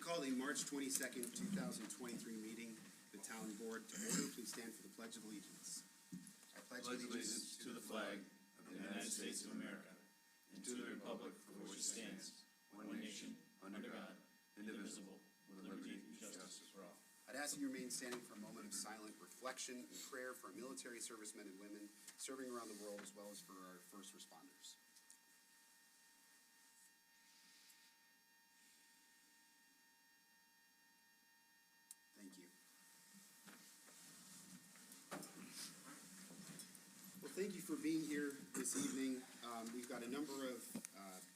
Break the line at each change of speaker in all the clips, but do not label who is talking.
call the March 22nd, 2023 meeting, the town board to order. Please stand for the Pledge of Allegiance. I
pledge allegiance to the flag of the United States of America and to the republic for which it stands, one nation, under God, indivisible, with liberty and justice for all.
I'd ask you to remain standing for a moment of silent reflection and prayer for our military servicemen and women serving around the world, as well as for our first responders. Thank you. Well, thank you for being here this evening. We've got a number of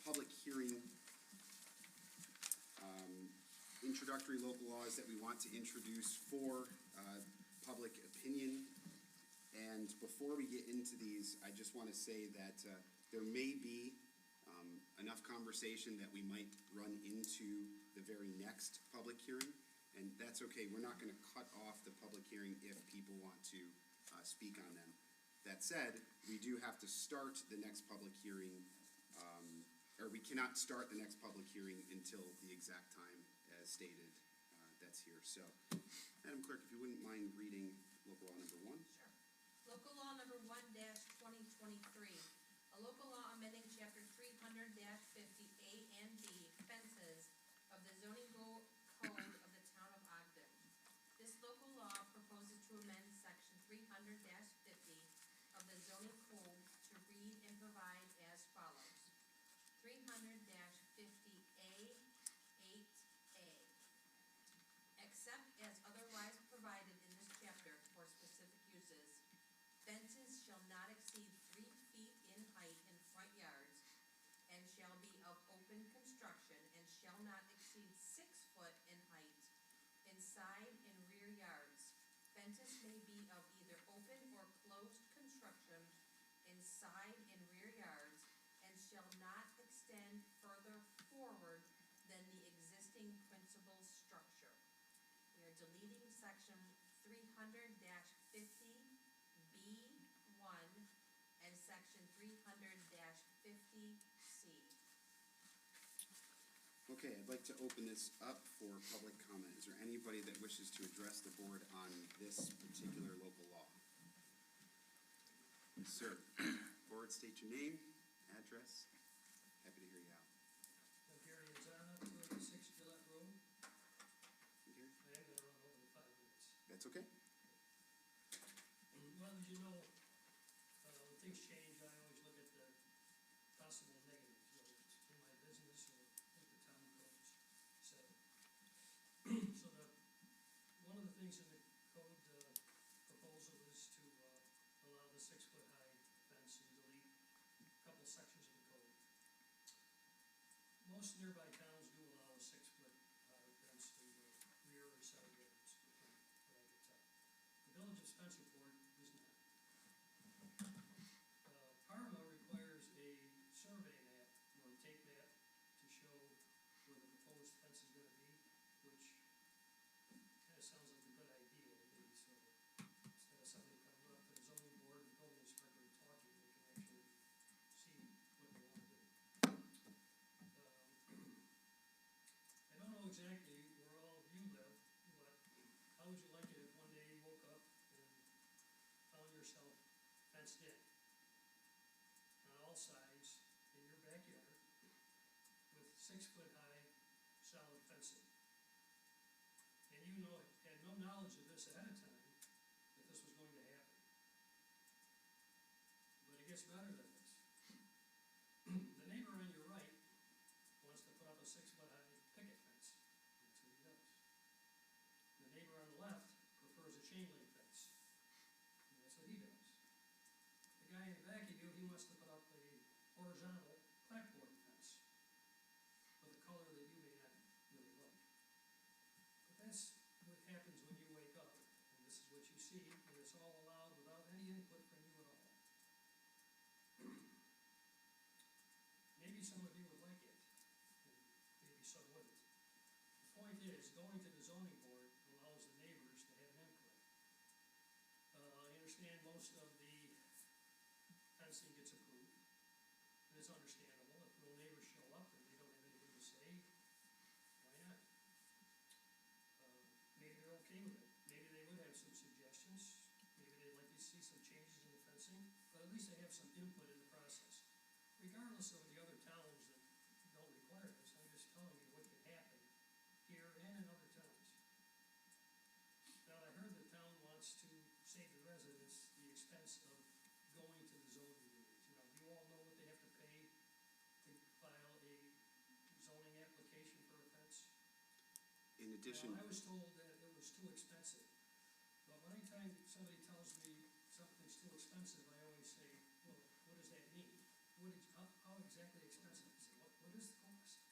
public hearing introductory local laws that we want to introduce for public opinion. And before we get into these, I just want to say that there may be enough conversation that we might run into the very next public hearing. And that's okay. We're not going to cut off the public hearing if people want to speak on them. That said, we do have to start the next public hearing, or we cannot start the next public hearing until the exact time as stated that's here. So, Madam Clerk, if you wouldn't mind reading local law number 1.
Sure. Local law number 1-2023. A local law amending chapter 300-50A and B, fences of the zoning code of the town of Ogden. This local law proposes to amend section 300-50 of the zoning code to read and provide as follows. 300-50A 8A. Except as otherwise provided in this chapter for specific uses, fences shall not exceed 3 feet in height in front yards and shall be of open construction and shall not exceed 6 foot in height in side and rear yards. Fences may be of either open or closed construction in side and rear yards and shall not extend further forward than the existing principal structure. We are deleting section 300-50B1 and section 300-50C.
Okay, I'd like to open this up for public comment. Is there anybody that wishes to address the board on this particular local law? Yes, sir. Board, state your name, address. Happy to hear you out.
Gary Azana, 286 Gillette Road.
Okay.
I am going to run over in 5 minutes.
That's okay.
Well, as you know, when things change, I always look at the possible negatives, whether it's in my business or what the town codes say. So one of the things in the code proposal is to allow the 6-foot-high fence and delete a couple sections of the code. Most nearby towns do allow a 6-foot-high fence to rear and side yards, from what I can tell. The Village of Spencerport does not. Parma requires a survey map or a tape map to show where the proposed fence is going to be, which kind of sounds like a good idea to me. So instead of somebody coming up to the zoning board and building inspector and talking, they can actually see what they want to do. I don't know exactly where all of you live, but how would you like it if one day you woke up and found yourself fenced in on all sides in your backyard with 6-foot-high solid fencing? And you had no knowledge of this ahead of time, that this was going to happen. But it gets better than this. The neighbor on your right wants to put up a 6-foot-high picket fence. That's what he does. The neighbor on the left prefers a chain link fence. And that's what he does. The guy in the back of you, he wants to put up a horizontal clapboard fence with a color that you may not really like. But that's what happens when you wake up, and this is what you see, and it's all allowed without any input from you at all. Maybe some of you would like it, and maybe some wouldn't. The point is, going to the zoning board allows the neighbors to have an input. I understand most of the fencing gets approved, and it's understandable. If no neighbors show up and they don't have anything to say, why not? input in the process. Regardless of the other towns that don't require this, I'm just telling you what can happen here and in other towns. Now, I heard the town wants to save the residents the expense of going to the zoning meetings. Now, do you all know what they have to pay to file a zoning application for a fence?
In addition,
Well, I was told that it was too expensive. But anytime somebody tells me something's too expensive, I always say, well, what does that mean? How exactly expensive is it? What is the cost?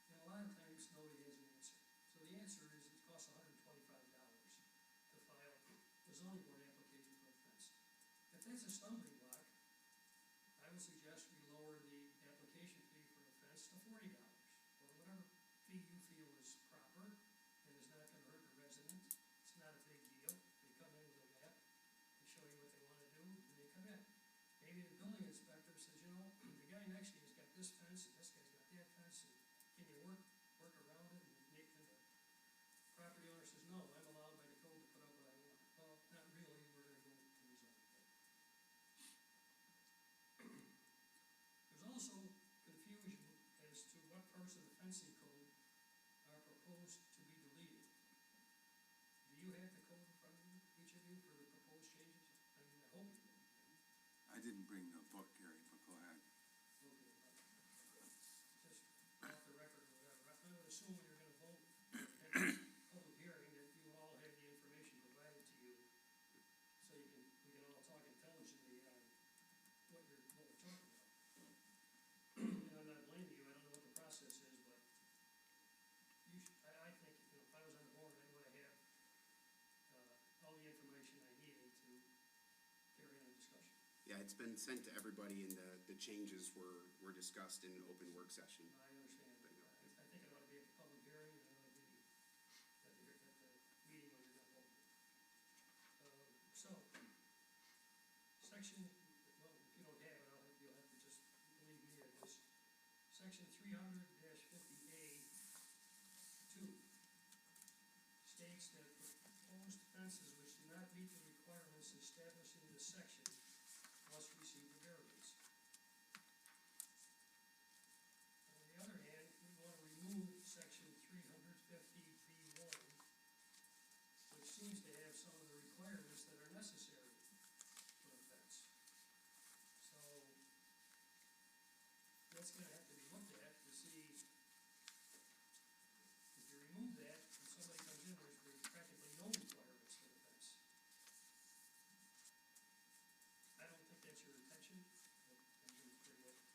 And a lot of times, nobody has an answer. So the answer is, it costs $125 to file a zoning board application for a fence. If that's a stumbling block, I would suggest we lower the application fee for a fence to $40, or whatever fee you feel is proper and is not gonna hurt the resident. It's not a big deal. They come in with a map, they show you what they wanna do, and they come in. Maybe the building inspector says, you know, the guy next to you's got this fence, and this guy's got that fence, and can you work around it? And the property owner says, no, I'm allowed by the code to put up what I want. Well, not really, we're gonna go to the zoning board. There's also confusion as to what parts of the fencing code are proposed to be deleted. Do you have the code in front of you, each of you, for the proposed changes? I mean, I hope you do.
I didn't bring the book, Gary, but go ahead.
Okay, just off the record or whatever, I would assume when you're gonna vote at a public hearing that you all have the information provided to you, so we can all talk intelligently on what we're talking about. And I'm not blaming you, I don't know what the process is, but I think, you know, if I was on the board, I'd wanna have, all the information I needed to carry on the discussion.
yeah, it's been sent to everybody, and the changes were discussed in an open work session.
I understand, but I think it ought to be at the public hearing, and it ought to be at the meeting when you're gonna vote. So, section, well, if you don't have it, you'll have to just believe me, it is section 300-50A-2 states that proposed fences which do not meet the requirements established in this section must receive a variance. On the other hand, we want to remove section 350B1, which seems to have some of the requirements that are necessary for a fence. So, that's gonna have to be looked at to see, if you remove that, and somebody comes in, there's practically no requirements for the fence. I don't think that's your intention, but I'm gonna bring that in.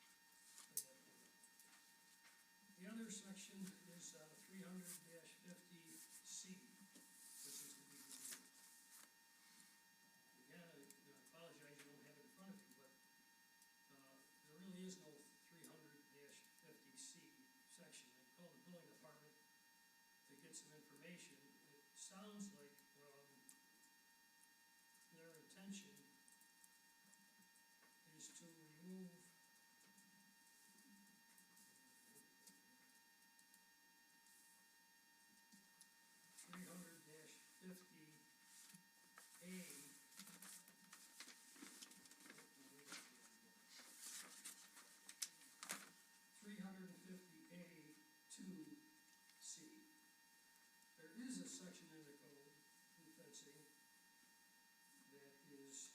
The other section is 300-50C, which is to be reviewed. Again, I apologize, you don't have it in front of you, but there really is no 300-50C section. I called the building department to get some information. It sounds like their intention is to remove 300-50A. 350A-2C. There is a section in the code in fencing that is just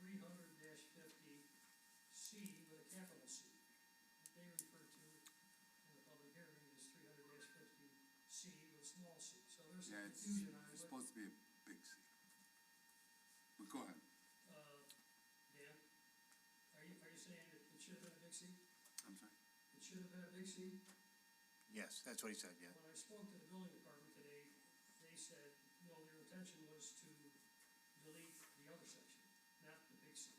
300-50C with a capital C. What they refer to in the public hearing is 300-50C with a small c. So there's some
Yeah,
confusion on
it's
what.
supposed to be a big C. But go ahead.
Dan, are you saying it should have been a big C?
I'm sorry.
It should have been a big C?
Yes, that's what he said, yeah.
When I spoke to the building department today, they said, no, their intention was to delete the other section, not the big C.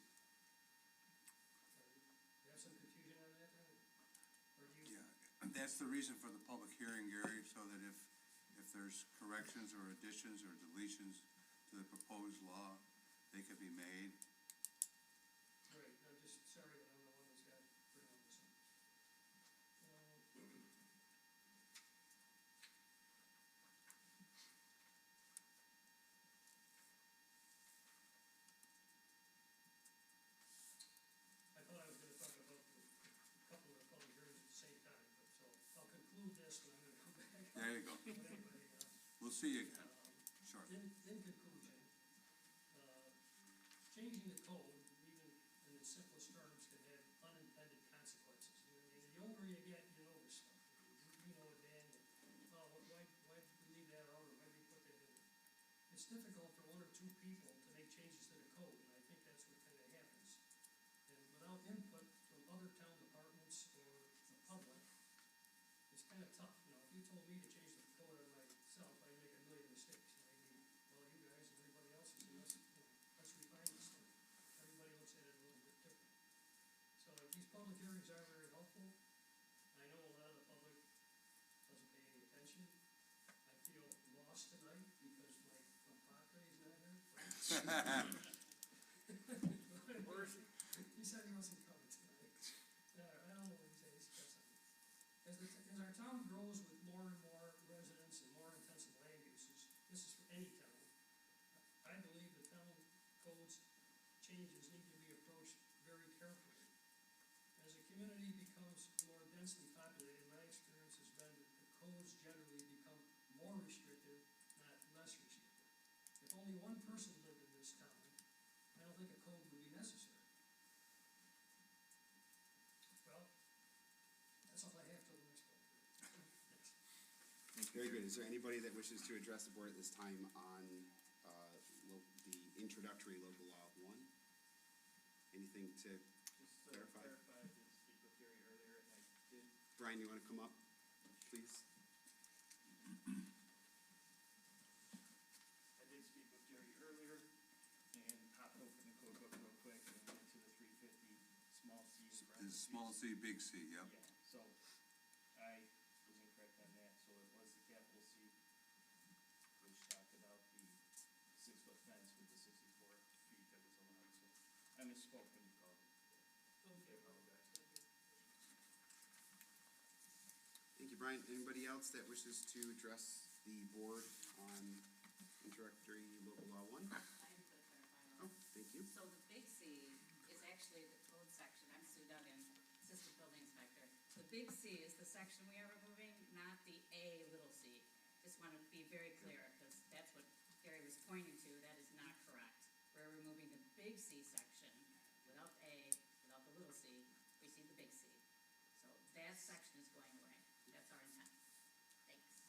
You have some confusion on that, then? Or do you?
Yeah, that's the reason for the public hearing, Gary, so that if there's corrections or additions or deletions to the proposed law, they could be made.
Great, I'm just sorry that I'm the one that's got to bring all this up.
see you again, sure.
In conclusion, changing the code, even in its simplest terms, can have unintended consequences. The older you get, you know this stuff. You know it, Dan, why did we leave that out, or why did we put that in there? It's difficult for one or two people to make changes to the code, and I think that's what kind of happens. And without input from other town departments or the public, it's kind of tough. You know, if you told me to change the code on myself, I'd make a million mistakes. And I'd be, well, you guys and everybody else is, let's refine this thing. Everybody looks at it a little bit different. So these public hearings are very helpful. I know a lot of the public doesn't pay any attention. I feel lost tonight because my compadre is not here. He said he wasn't coming tonight. I don't know what he said, he's got something. As our town grows with more and more residents and more intensive land uses, this is for any town, I believe the town codes changes need to be approached very carefully. As a community becomes more densely populated, my experience has been that the codes generally become more restrictive, not less restrictive. If only one person lived in this town, I don't think a code would be necessary. Well, that's all I have till the next public hearing.
Very good. Is there anybody that wishes to address the board at this time on the introductory local law 1? Anything to
Just to
clarify?
clarify, I did speak with Gary earlier, and I did,
Brian, you want to come up, please?
I did speak with Gary earlier, and popped open the code book real quick, and went to the 350 small c.
Is
parentheses.
small c, big C, yep.
Yeah, so I was incorrect on that, so it was the capital C, which talked about the 6-foot fence with the 64 feet that was allowed, so I misspoke when you called it.
Okay, apologize, thank you.
Thank you, Brian. Anybody else that wishes to address the board on introductory local law 1?
I could clarify
Oh,
one.
thank you.
So the big C is actually the code section. I'm Sue Duggan, Assistant Building Inspector. The big C is the section we are removing, not the A little c. Just wanted to be very clear, because that's what Gary was pointing to. That is not correct. We're removing the big C section without the A, without the little c. We see the big C. So that section is going away. That's our intent. Thanks.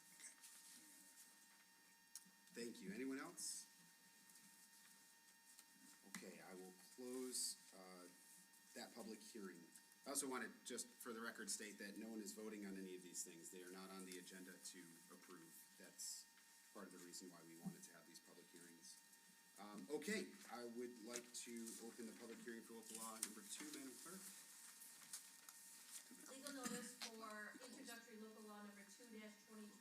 Thank you. Anyone else? Okay, I will close that public hearing. I also want to just for the record state that no one is voting on any of these things. They are not on the agenda to approve. That's part of the reason why we wanted to have these public hearings. Okay, I would like to open the public hearing for local law number 2, Madam Clerk.
Legal notice for introductory local law number 2-2023.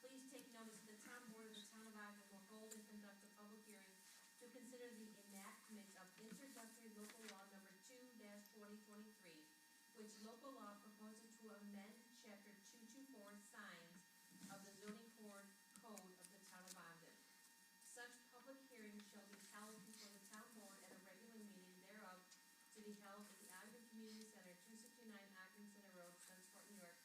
Please take notice that the town board of the town of Ogden will hold and conduct a public hearing to consider the enactment of introductory local law number 2-2023, which local law proposes to amend chapter 224 signs of the zoning code of the town of Ogden. Such public hearing shall be held before the town board at a regular meeting thereof to be held at the Ogden Community Center, 269 Ogden Center Road, Sunsport, New York,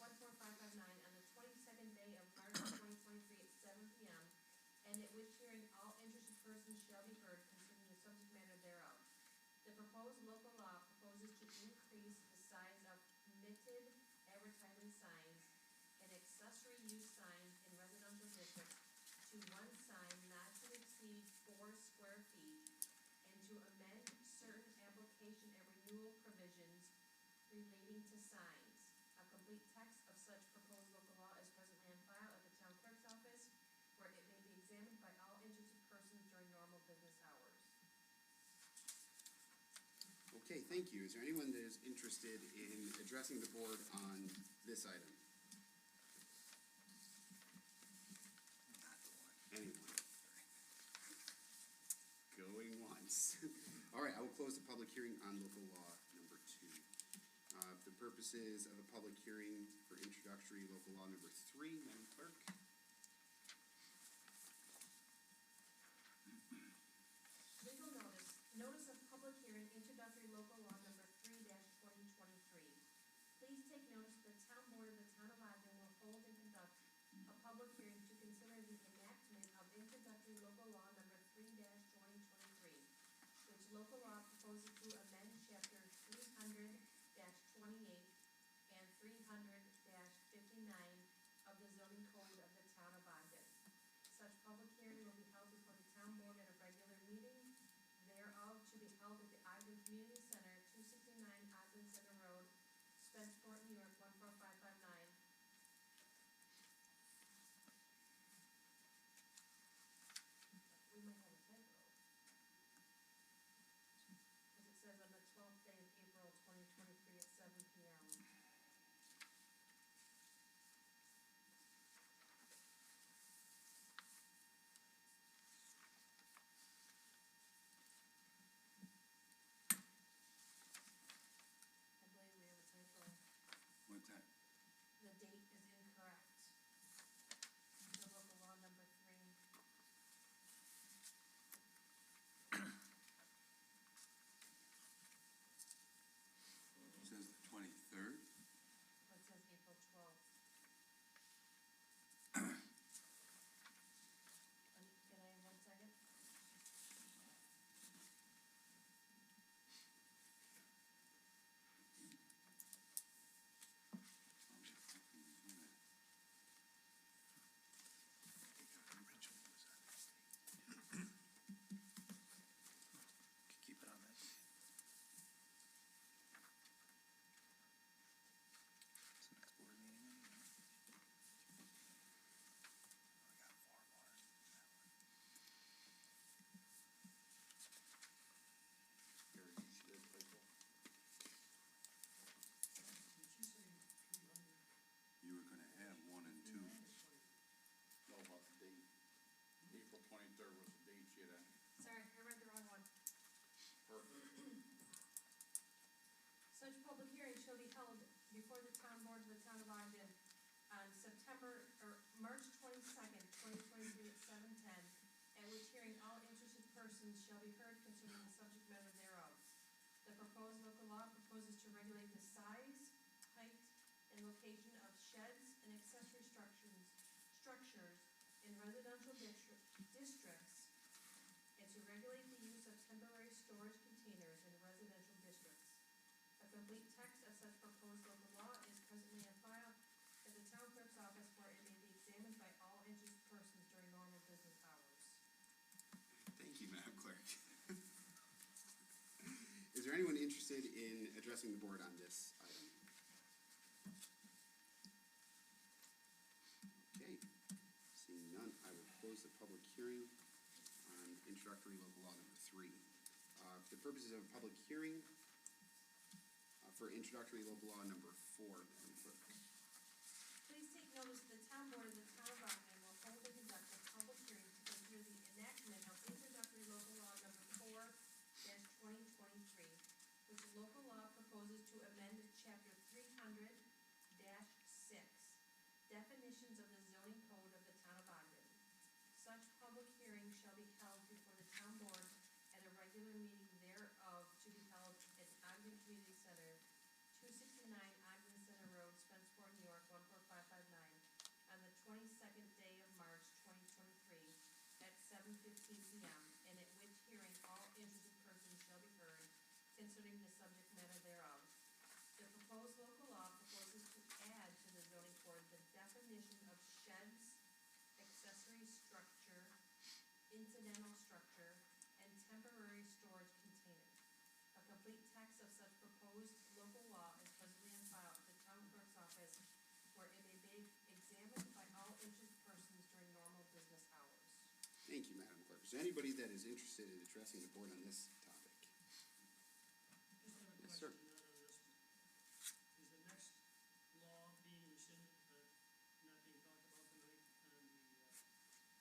14559, on the 22nd day of March 2023 at 7 p.m., and at which hearing all interested persons shall be heard concerning the subject matter thereof. The proposed local law proposes to increase the size of permitted advertising signs and accessory use signs in residential districts to one sign not to exceed 4 square feet, and to amend certain application and renewal provisions relating to signs. A complete text of such proposed local law is presently on file at the town clerk's office, where it may be examined by all interested persons during normal business hours.
Okay, thank you. Is there anyone that is interested in addressing the board on this item? Anyone? Going once. All right, I will close the public hearing on local law number 2. The purposes of the public hearing for introductory local law number 3, Madam Clerk.
Legal notice, notice of public hearing, introductory local law number 3-2023. Please take notice that the town board of the town of Ogden will hold and conduct a public hearing to consider local law proposes to amend chapter 300-28 and 300-59 of the zoning code of the town of Ogden. Such public hearing will be held before the town board at a regular meeting thereof to be held at the Ogden Community Center, 269 Ogden Center Road, Spenceport, New York, 14559. We might have a typo. Because it says on the 12th day of April, 2023 at 7 p.m. I believe we have a typo.
What's that?
The date is incorrect. The local law number 3.
It says the 23rd.
It says April 12th. Can I have 1 second?
Keep it on that. It's the next board meeting anyway. We got 4 more.
Gary, did you see that typo?
Did she say 300?
You were gonna have 1 and 2.
Know about the date. April 23rd was the date she had on.
Sorry, I read the wrong one.
Perfect.
Such public hearing shall be held before the town board of the town of Ogden on March 22nd, 2023 at 7:10, at which hearing all interested persons shall be heard concerning the subject matter thereof. The proposed local law proposes to regulate the size, height, and location of sheds and accessory structures in residential districts, and to regulate the use of temporary storage containers in residential districts. A complete text of such proposed local law is presently on file at the town clerk's office where it may be examined by all interested persons during normal business hours.
Thank you, Madam Clerk. Is there anyone interested in addressing the board on this item? Okay, seeing none, I will close the public hearing on introductory local law number 3. For the purposes of a public hearing, for introductory local law number 4, Madam Clerk.
Please take notice that the town board of the town of Ogden will hold and conduct a public hearing to consider the enactment of introductory local law number 4-2023, which local law proposes to amend chapter 300-6, definitions of the zoning code of the town of Ogden. Such public hearing shall be held before the town board at a regular meeting thereof to be held at the Ogden Community Center, 269 Ogden Center Road, Spenceport, New York, 14559, on the 22nd day of March, 2023, at 7:15 p.m., and at which hearing all interested persons shall be heard concerning the subject matter thereof. The proposed local law proposes to add to the zoning code the definition of sheds, accessory structure, incidental structure, and temporary storage container. A complete text of such proposed local law is presently on file at the town clerk's office where it may be examined by all interested persons during normal business hours.
Thank you, Madam Clerk. Is there anybody that is interested in addressing the board on this topic?
Just have a
Yes, sir.
question on this. Is the next law being rescinded, but not being talked about tonight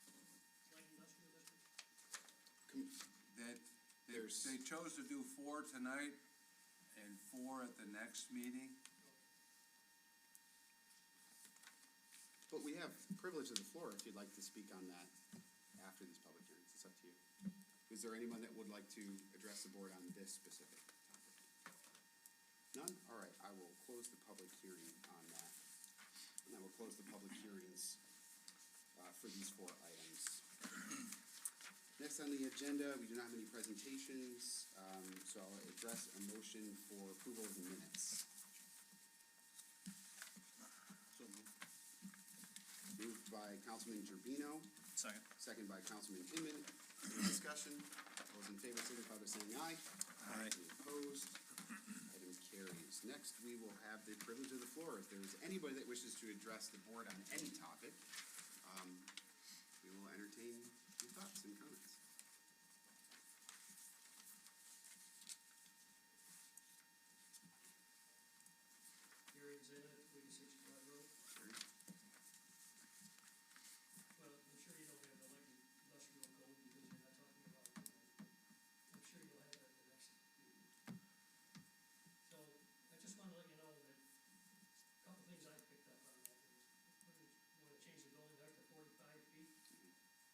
on the light industrial district?
That,
There's-
they chose to do 4 tonight and 4 at the next meeting.
But we have privilege of the floor if you'd like to speak on that after these public hearings. It's up to you. Is there anyone that would like to address the board on this specific topic? None? All right, I will close the public hearing on that. And I will close the public hearings for these 4 items. Next on the agenda, we do not have any presentations, so I'll address a motion for approval of the minutes.
So moved.
Moved by Councilman Gerbino,
Second.
second by Councilman Hinman. Any discussion? Those in favor signify by saying aye.
Aye.
Any opposed? Item carries. Next, we will have the privilege of the floor. If there is anybody that wishes to address the board on any topic, we will entertain your thoughts and comments.
Gary Zeta, 86 Broad Road.
Sure.
Well, I'm sure you don't have the industrial code because you're not talking about it tonight. I'm sure you'll have that at the next meeting. So I just want to let you know that a couple things I picked up on that is, you want to change the building height to 45 feet.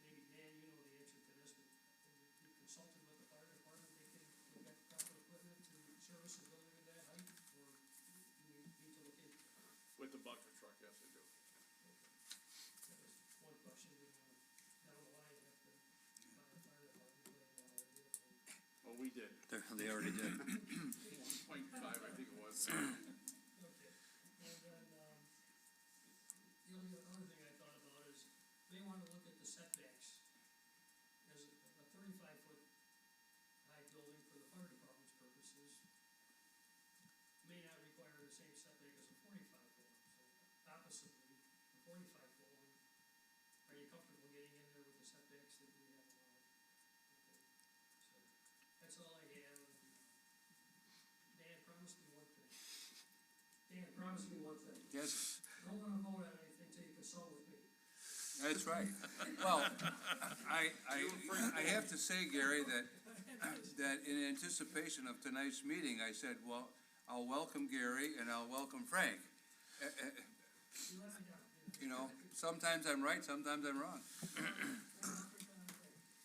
Maybe Dan, you know the answer to this, but you consulted with the fire department, they've got proper equipment to service the building at that height, or do we need to look into that?
With the bucket truck, yes, I do.
That was one question, we want to, I don't know why you have to, fire department, put in all their vehicle.
Well, we did.
They already did.
1.5, I think it was.
Okay, and then, the only other thing I thought about is, they want to look at the setbacks. As a 35-foot high building for the fire department's purposes may not require the same setback as a 45-foot one. So oppositely, the 45-foot one, are you comfortable getting in there with the setbacks that we have allowed? Okay, so that's all I have. Dan promised me one thing. Dan promised me one thing.
Yes,
Don't wanna vote on anything till you consult with me.
that's right. Well, I have to say, Gary, that in anticipation of tonight's meeting, I said, well, I'll welcome Gary and I'll welcome Frank.
You let me down.
You know, sometimes I'm right, sometimes I'm wrong.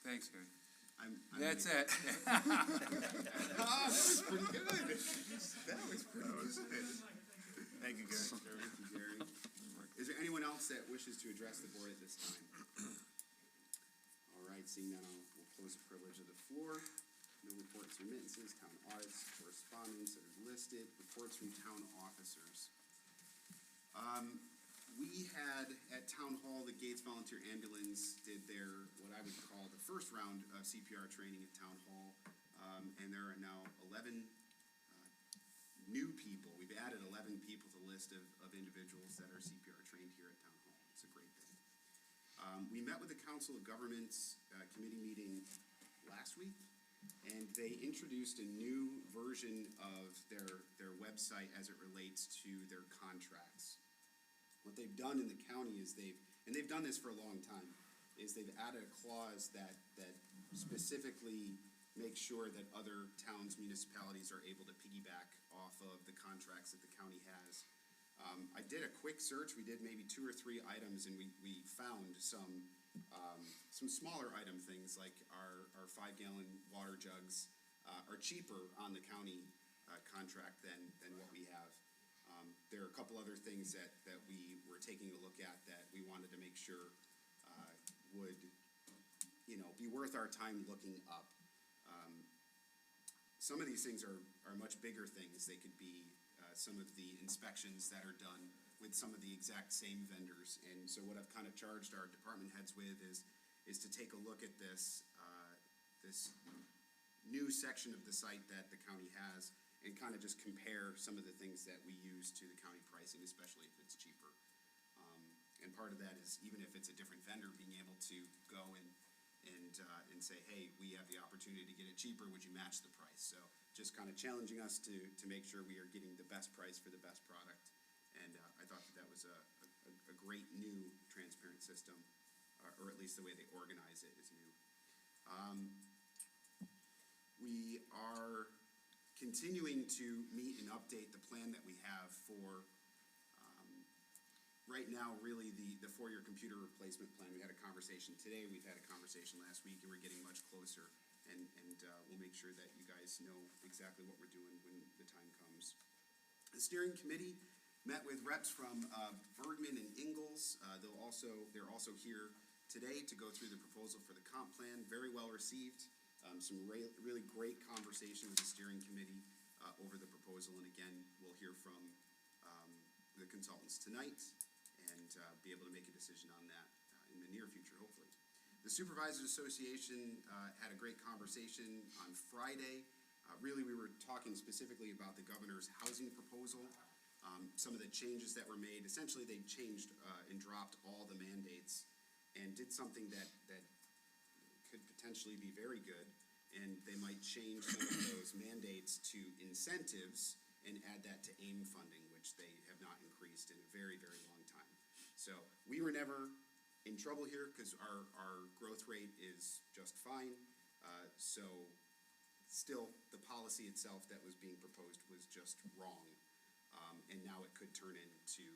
Thanks, Gary. That's it.
Ah, that was pretty good. That was pretty good.
Thank you, Gary.
Thank you, Gary. Is there anyone else that wishes to address the board at this time? All right, seeing none, we'll close the privilege of the floor. No reports, remittances, town audits, correspondence that are listed, reports from town officers. We had at Town Hall, the Gates Volunteer Ambulance did their, what I would call the first round of CPR training at Town Hall. And there are now 11 new people. We've added 11 people to the list of individuals that are CPR trained here at Town Hall. It's a great thing. We met with the Council of Governments committee meeting last week, and they introduced a new version of their website as it relates to their contracts. What they've done in the county is they've done this for a long time, is they've added a clause that specifically makes sure that other towns, municipalities are able to piggyback off of the contracts that the county has. I did a quick search. We did maybe 2 or 3 items, and we found some smaller item things like our 5-gallon water jugs are cheaper on the county contract than what we have. There are a couple other things that we were taking a look at that we wanted to make sure would, be worth our time looking up. Some of these things are much bigger things. They could be some of the inspections that are done with some of the exact same vendors. And so what I've kind of charged our department heads with is to take a look at this new section of the site that the county has and kind of just compare some of the things that we use to the county pricing, especially if it's cheaper. And part of that is, even if it's a different vendor, being able to go and say, hey, we have the opportunity to get it cheaper, would you match the price? So just kind of challenging us to make sure we are getting the best price for the best product. And I thought that was a great new transparent system, or at least the way they organize it is new. We are continuing to meet and update the plan that we have for, right now, really the 4-year computer replacement plan. We had a conversation today, we've had a conversation last week, and we're getting much closer. And we'll make sure that you guys know exactly what we're doing when the time comes. The steering committee met with reps from Bergman and Ingalls. They're also here today to go through the proposal for the comp plan. Very well received. Some really great conversation with the steering committee over the proposal. And again, we'll hear from the consultants tonight and be able to make a decision on that in the near future, hopefully. The Supervisors Association had a great conversation on Friday. Really, we were talking specifically about the governor's housing proposal. Some of the changes that were made, essentially they changed and dropped all the mandates and did something that could potentially be very good. And they might change some of those mandates to incentives and add that to AIM funding, which they have not increased in a very, very long time. So we were never in trouble here because our growth rate is just fine. So still, the policy itself that was being proposed was just wrong. And now it could turn into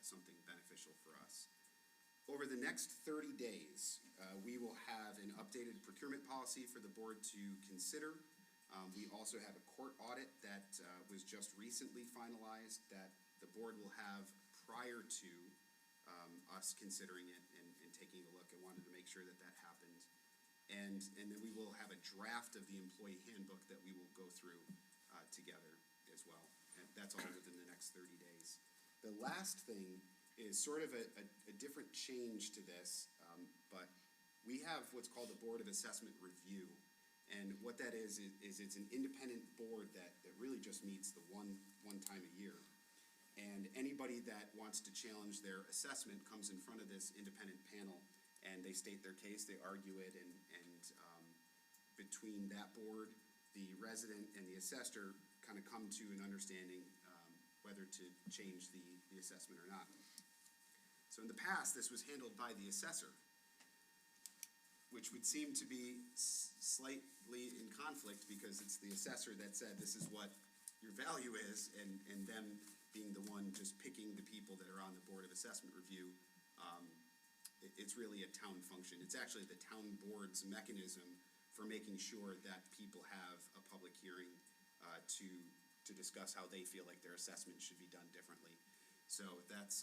something beneficial for us. Over the next 30 days, we will have an updated procurement policy for the board to consider. We also have a court audit that was just recently finalized that the board will have prior to us considering it and taking a look. I wanted to make sure that that happened. And then we will have a draft of the employee handbook that we will go through together as well. And that's all within the next 30 days. The last thing is sort of a different change to this, but we have what's called the Board of Assessment Review. And what that is it's an independent board that really just meets the one time a year. And anybody that wants to challenge their assessment comes in front of this independent panel and they state their case, they argue it, and between that board, the resident and the assessor kind of come to an understanding whether to change the assessment or not. So in the past, this was handled by the assessor, which would seem to be slightly in conflict because it's the assessor that said this is what your value is, and them being the one just picking the people that are on the Board of Assessment Review. It's really a town function. It's actually the town board's mechanism for making sure that people have a public hearing to discuss how they feel like their assessment should be done differently. So that's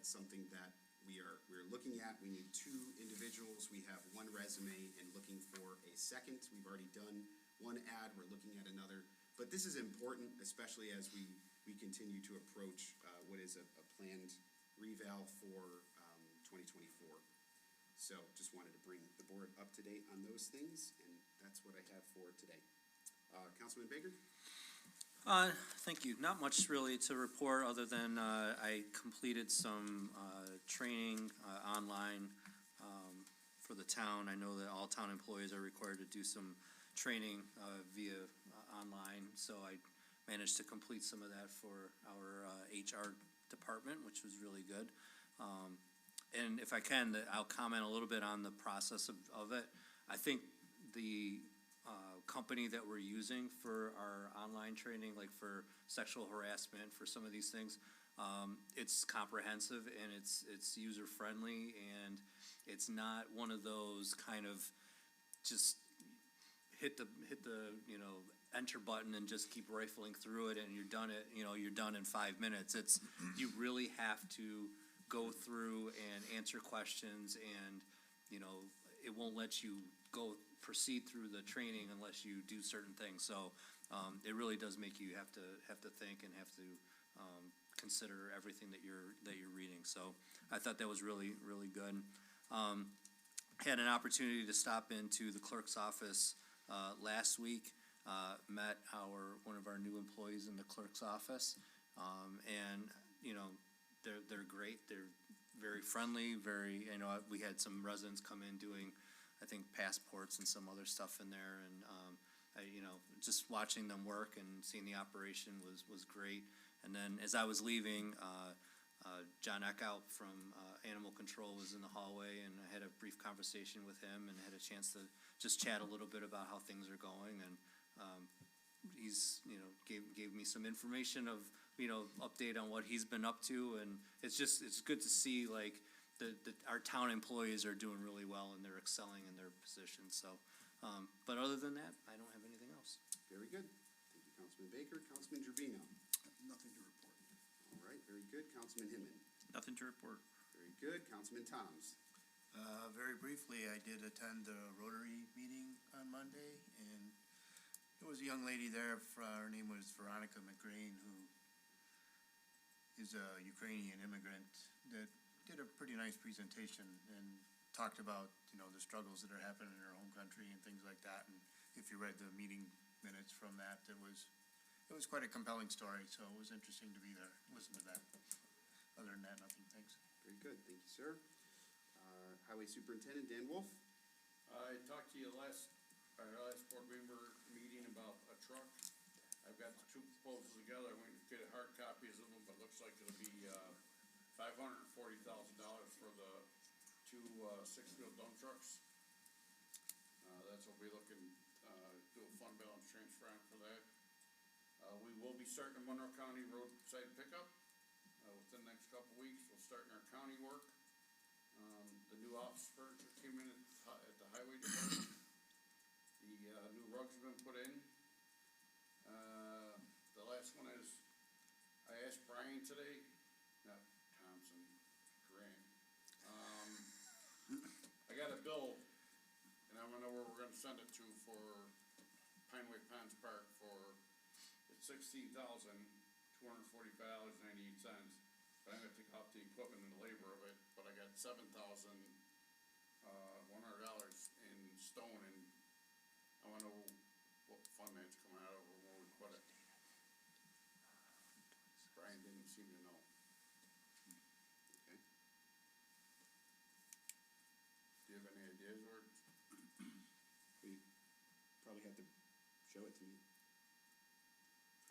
something that we're looking at. We need 2 individuals. We have 1 resume and looking for a second. We've already done 1 ad. We're looking at another. But this is important, especially as we continue to approach what is a planned reval for 2024. So just wanted to bring the board up to date on those things, and that's what I have for today. Councilman Baker?
Thank you. Not much really to report other than I completed some training online for the town. I know that all town employees are required to do some training via online, so I managed to complete some of that for our HR department, which was really good. And if I can, I'll comment a little bit on the process of it. I think the company that we're using for our online training, like for sexual harassment, for some of these things, it's comprehensive and it's user-friendly, and it's not one of those kind of just hit the enter button and just keep rifling through it and you're done in 5 minutes. It's you really have to go through and answer questions, and it won't let you proceed through the training unless you do certain things. So it really does make you have to think and have to consider everything that you're reading. So I thought that was really, really good. Had an opportunity to stop into the clerk's office last week. Met one of our new employees in the clerk's office, and they're great. They're very friendly. We had some residents come in doing, I think, passports and some other stuff in there, and just watching them work and seeing the operation was great. And then as I was leaving, John Eckhout from Animal Control was in the hallway, and I had a brief conversation with him and had a chance to just chat a little bit about how things are going. And he's gave me some information of update on what he's been up to, and it's good to see like our town employees are doing really well and they're excelling in their positions. So, but other than that, I don't have anything else.
Very good. Thank you, Councilman Baker. Councilman Gervino?
Nothing to report.
All right, very good. Councilman Hinman?
Nothing to report.
Very good. Councilman Toms?
Very briefly, I did attend the Rotary meeting on Monday, and there was a young lady there, her name was Veronica McGrain, who is a Ukrainian immigrant, that did a pretty nice presentation and talked about, the struggles that are happening in her home country and things like that. And if you read the meeting minutes from that, it was quite a compelling story, so it was interesting to be there, listen to that. Other than that, nothing, thanks.
Very good, thank you, sir. Highway Superintendent Dan Wolf.
I talked to you our last board member meeting about a truck. I've got the two proposals together, I'm going to get hard copies of them, but it looks like it'll be, $540,000 for the two, six-wheel dump trucks. That's what we're looking, do a fund balance transfer on for that. We will be starting a Monroe County roadside pickup, within the next couple weeks, we'll start in our county work. The new office furniture came in at the highway department. The new rugs have been put in. The last one is, I asked Brian today, not Thompson, Grant. I got a bill, and I wanna know where we're gonna send it to for Pineway Ponds Park for, it's $16,245.98. But I'm gonna take off the equipment and the labor of it, but I got $7,100 in stone, and I wanna know what fund that's coming out of, or where we put it. Brian didn't seem to know.
Okay.
Do you have any ideas, or?
We probably have to show it to me.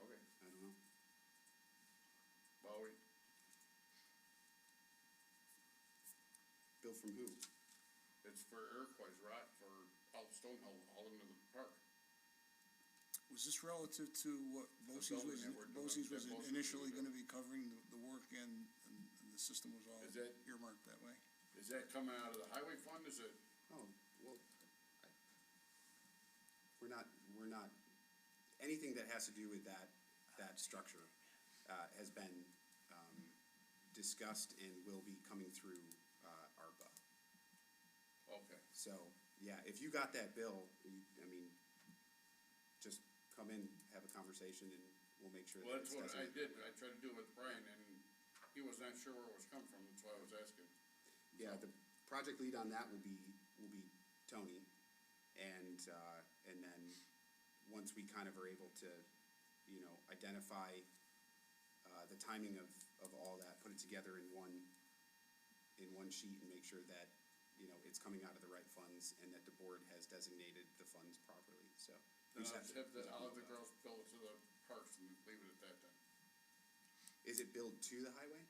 Okay,
I don't know.
well,
Bill from who?
it's for Iroquois rock for out Stonehill, all into the park.
Was this relative to what
building that we're doing,
BOCES was
that BOCES
initially
was doing.
gonna be covering the work and the system was all
Is that-
earmarked that way?
Is that coming out of the highway fund, is it?
Oh, well, we're not, anything that has to do with that structure, has been, discussed and will be coming through, ARPA.
Okay.
So, yeah, if you got that bill, just come in, have a conversation, and we'll make sure
Well,
that
that's
it's
what I
designated.
did, I tried to do it with Brian, and he was not sure where it was coming from, that's why I was asking.
Yeah, the project lead on that will be Tony, and then, once we kind of are able to, identify, the timing of all that, put it together in one sheet and make sure that, it's coming out of the right funds and that the board has designated the funds properly, so. we
Then
just
I'll have the girls bill it to the parks and leave it at that then.
Is it billed to the highway?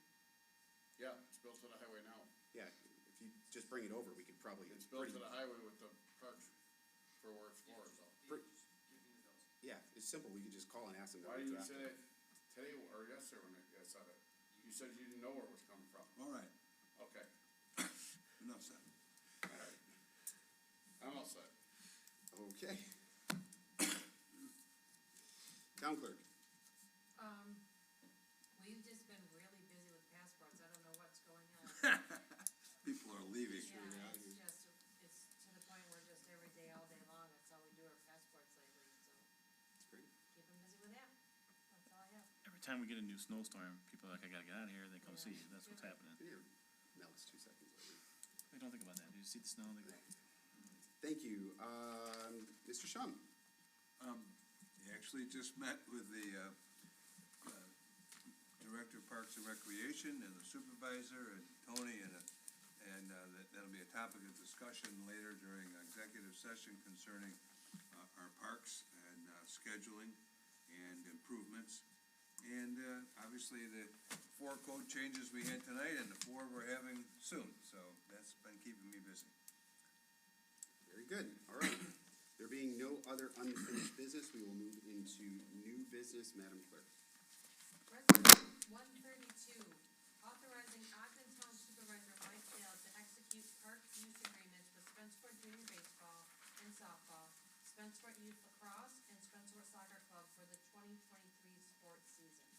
Yeah, it's built to the highway now.
Yeah, if you just bring it over, we could probably.
It's built to the highway with the parks for where it's for, so.
Yeah, it's simple, we could just call and ask them to
Why didn't you
redraft
say
it.
that today or yesterday when I said it? You said you didn't know where it was coming from.
All right,
Okay,
enough said.
all right. I'm all set.
Okay. Town clerk.
We've just been really busy with passports, I don't know what's going on.
People are leaving.
Yeah, it's to the point where just every day, all day long, that's all we do are passports lately, so
That's great.
keep them busy with that, that's all I have.
Every time we get a new snowstorm, people are like, I gotta get out of here, they come
Yeah.
see you, that's what's happening.
It melts 2 seconds later.
They don't think about that, you see the snow, they go,
Thank you. Mr. Shum.
Actually just met with the Director of Parks and Recreation and the supervisor and Tony, and that'll be a topic of discussion later during executive session concerning our parks and scheduling and improvements. And obviously the 4 code changes we had tonight and the 4 we're having soon, so that's been keeping me busy.
Very good. All right. There being no other unfinished business, we will move into new business. Madam Clerk.
Resolution 132, authorizing Ogden Town Supervisor Mike Dale to execute park use agreements with Spencerport Junior Baseball and Softball, Spencerport Youth Lacrosse, and Spencerport Soccer Club for the 2023 sports season.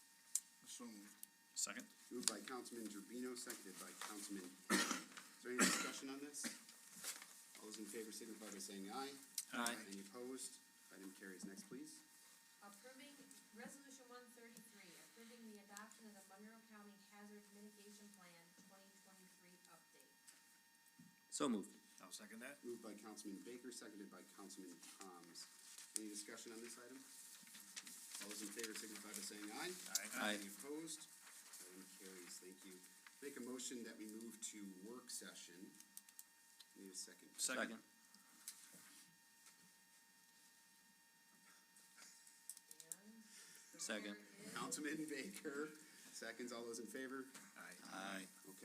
So moved.
second?
Moved by Councilman Gerbino, seconded by Councilman Henry. there any discussion on this? All those in favor signify by saying aye.
Aye.
Any opposed? Item carries. Next, please.
Approving Resolution 133, approving the adoption of the Monroe County Hazard Mitigation Plan 2023 update.
So moved.
I'll second that.
Moved by Councilman Baker, seconded by Councilman Toms. Any discussion on this item? All those in favor signify by saying aye.
Aye.
Any opposed? Item carries. Thank you. Make a motion that we move to work session. Need a second.
Second.
And the
Second.
winner is
Councilman Baker, seconds. All those in favor?
Aye.
Aye.
Okay.